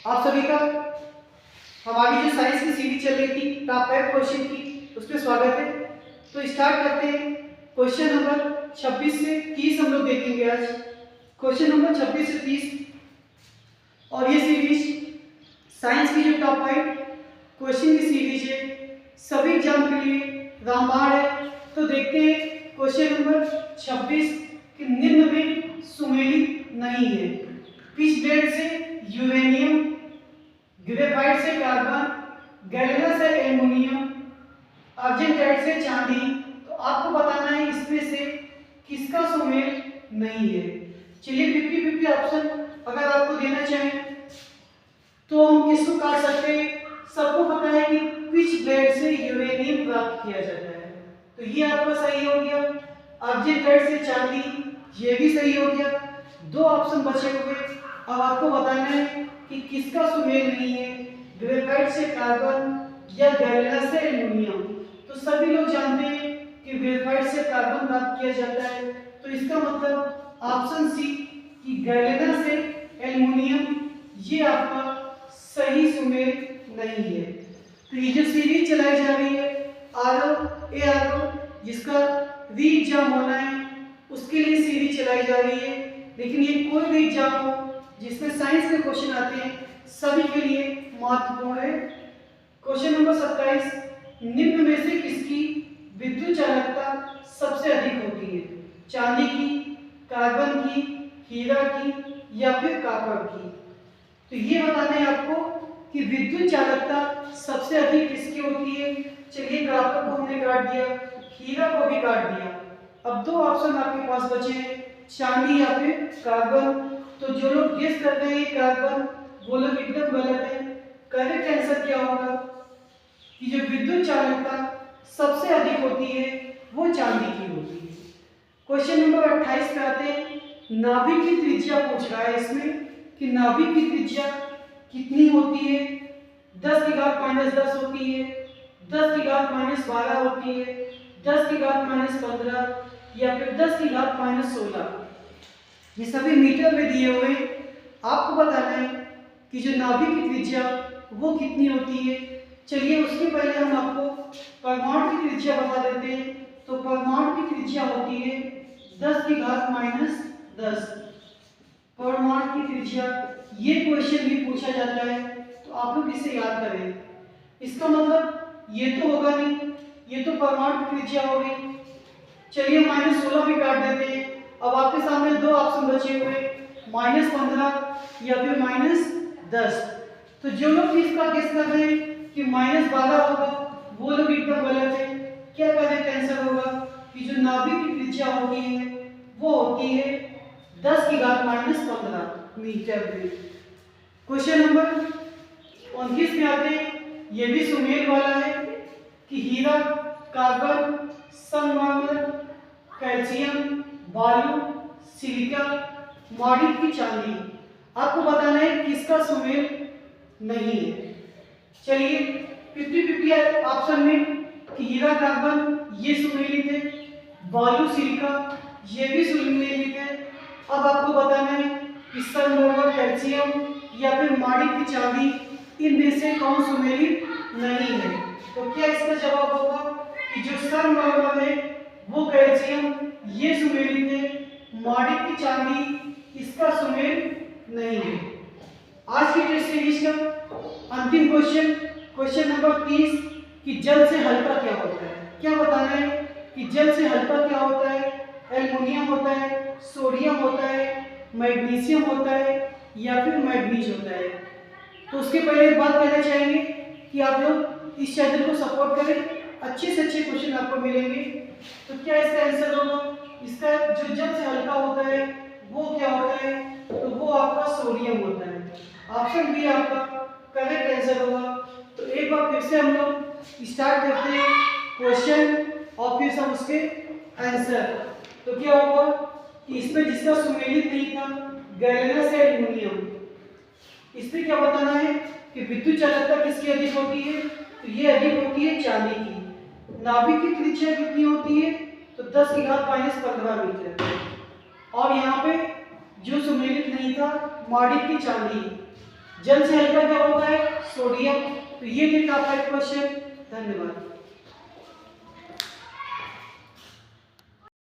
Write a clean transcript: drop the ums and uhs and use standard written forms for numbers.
आप सभी का हमारी जो साइंस की सीरीज चल रही थी टॉप 5 क्वेश्चन की, उसमें स्वागत है। तो स्टार्ट करते हैं। क्वेश्चन नंबर 26 से 30 हम लोग देखेंगे आज। क्वेश्चन नंबर 26 से 30 और ये सीरीज साइंस की जो टॉप 5 क्वेश्चन की सीरीज है, सभी एग्जाम के लिए रामबाण है। तो देखते हैं क्वेश्चन नंबर 26 कि निम्न में सुमेलित नहीं है। पिच ब्लेड से यूरेनियम, ग्रेफाइट से कार्बन, गैलेना से एल्युमिनियम, अर्जेंटाइट से चांदी। तो आपको बताना है इसमें से किसका सुमेल नहीं है। चलिए 50-50 ऑप्शन अगर आपको देना चाहें तो हम किसको काट सकते हैं। सबको पता है कि पिच ब्लेड से यूरेनियम प्राप्त किया जाता है, तो ये आपका सही हो गया। अर्जेंटाइट से चांदी, ये भी सही हो गया। दो ऑप्शन बचे हुए। अब आपको बताना है कि किसका सुमेल नहीं है, ग्रेफाइट से कार्बन या गैलेना से एल्युमिनियम। तो सभी लोग जानते हैं कि ग्रेफाइट से कार्बन प्राप्त किया जाता है, तो इसका मतलब ऑप्शन सी कि गैलेना से एल्युमिनियम ये आपका सही सुमेल नहीं है। तो ये जो सीरीज चलाई जा रही है आरओ जिसका री एग्जाम होना है, उसके लिए सीरीज चलाई जा रही है। लेकिन ये कोई भी एग्जाम हो जिसमें साइंस के क्वेश्चन आते हैं, सभी के लिए महत्वपूर्ण है। क्वेश्चन नंबर 27, निम्न में से किसकी विद्युत चालकता सबसे अधिक होती है। चांदी की, कार्बन की, हीरा की या फिर कॉपर की। तो ये बताना है आपको कि विद्युत चालकता सबसे अधिक किसकी होती है। चलिए कॉपर को हमने काट दिया, हीरा को भी काट दिया। अब दो ऑप्शन आपके पास बचे हैं, चांदी या फिर कार्बन। तो जो लोग गेस कर रहे हैं कार्बन, वो लोग एकदम गलत है। करेक्ट आंसर क्या होगा कि जो विद्युत चालकता सबसे अधिक होती है वो चांदी की होती है। क्वेश्चन नंबर 28 पे आते हैं। नाभिक की त्रिज्या पूछ रहा है इसमें कि नाभिक की त्रिज्या कितनी होती है। 10 की घात -10 होती है, 10 की घात -12 होती है, 10 की घात -15 या फिर 10 की घात -16। ये सभी मीटर में दिए हुए। आपको बताना है कि जो नाभिक की त्रिज्या वो कितनी होती है। चलिए उसके पहले हम आपको परमाणु की त्रिज्या बता देते हैं। तो परमाणु की त्रिज्या होती है 10 की घात -10। परमाणु की त्रिज्या, ये क्वेश्चन भी पूछा जाता है, तो आप लोग इसे याद करें। इसका मतलब ये तो होगा नहीं, ये तो परमाणु की त्रिज्या हो गई। चलिए -16 भी काट देते हैं। अब आपके सामने दो ऑप्शन बचे हुए, -15 या फिर -10। तो जो लोग इसका गेस कर रहे हैं कि -12 होगा, वो लोग एकदम गलत है। क्या करेक्ट आंसर होगा कि जो नाभिक की त्रिज्या होती है वो होती है 10 की घात -15 मीटर में। क्वेश्चन नंबर 29 में आते हैं। ये भी सुमेल वाला है कि हीरा, कार्बन, संगमरमर, कैल्शियम, बालू, सिलिका, मॉडिक की चांदी। आपको बताना है किसका सुमेल नहीं है। चलिए 50-50 ऑप्शन में कि हीरा, कार्बन ये सुमेलित है, बालू, सिलिका ये भी सुमेलित है। अब आपको बताना है कि संगमरमर, कैल्शियम या फिर मॉडिक की चांदी, इनमें से कौन सुमेलित नहीं है। तो क्या इसका जवाब होगा कि जो संगमरमर है वो कैल्शियम ये सुमेलित है, मॉडिक की चांदी इसका सुमेल नहीं है। आज की टेस्ट सीरीज का अंतिम क्वेश्चन, क्वेश्चन नंबर 30 कि जल से हल्का क्या होता है। क्या बताना है कि जल से हल्का क्या होता है। एल्युमिनियम होता है, सोडियम होता है, मैग्नीशियम होता है या फिर मैग्नीज होता है। तो उसके पहले एक बात कहना चाहेंगे कि आप लोग इस चैनल को सपोर्ट करें, अच्छे से अच्छे क्वेश्चन आपको मिलेंगे। तो क्या इसका आंसर होगा, इसका जो जल से हल्का होता है वो क्या होता है, तो वो आपका सोडियम होता है। ऑप्शन बी आपका करेक्ट आंसर होगा। तो एक बार फिर से हम लोग स्टार्ट करते हैं क्वेश्चन और फिर सब उसके आंसर। तो क्या होगा कि इसमें जिसका सुमेलित नहीं था गैलेना से एल्युमिनियम, इसमें क्या बताना है कि विद्युत चालकता किसकी अधिक होती है। तो ये अधिक होती है चांदी की। नाभिक की त्रिज्या कितनी होती है, तो 10 की घात -15 मीटर। और यहाँ पे जो सुमेलित नहीं था मॉडिक की चांदी, जल से हल्का क्या होता है? सोडियम। तो ये थे टॉप 5 क्वेश्चन। धन्यवाद।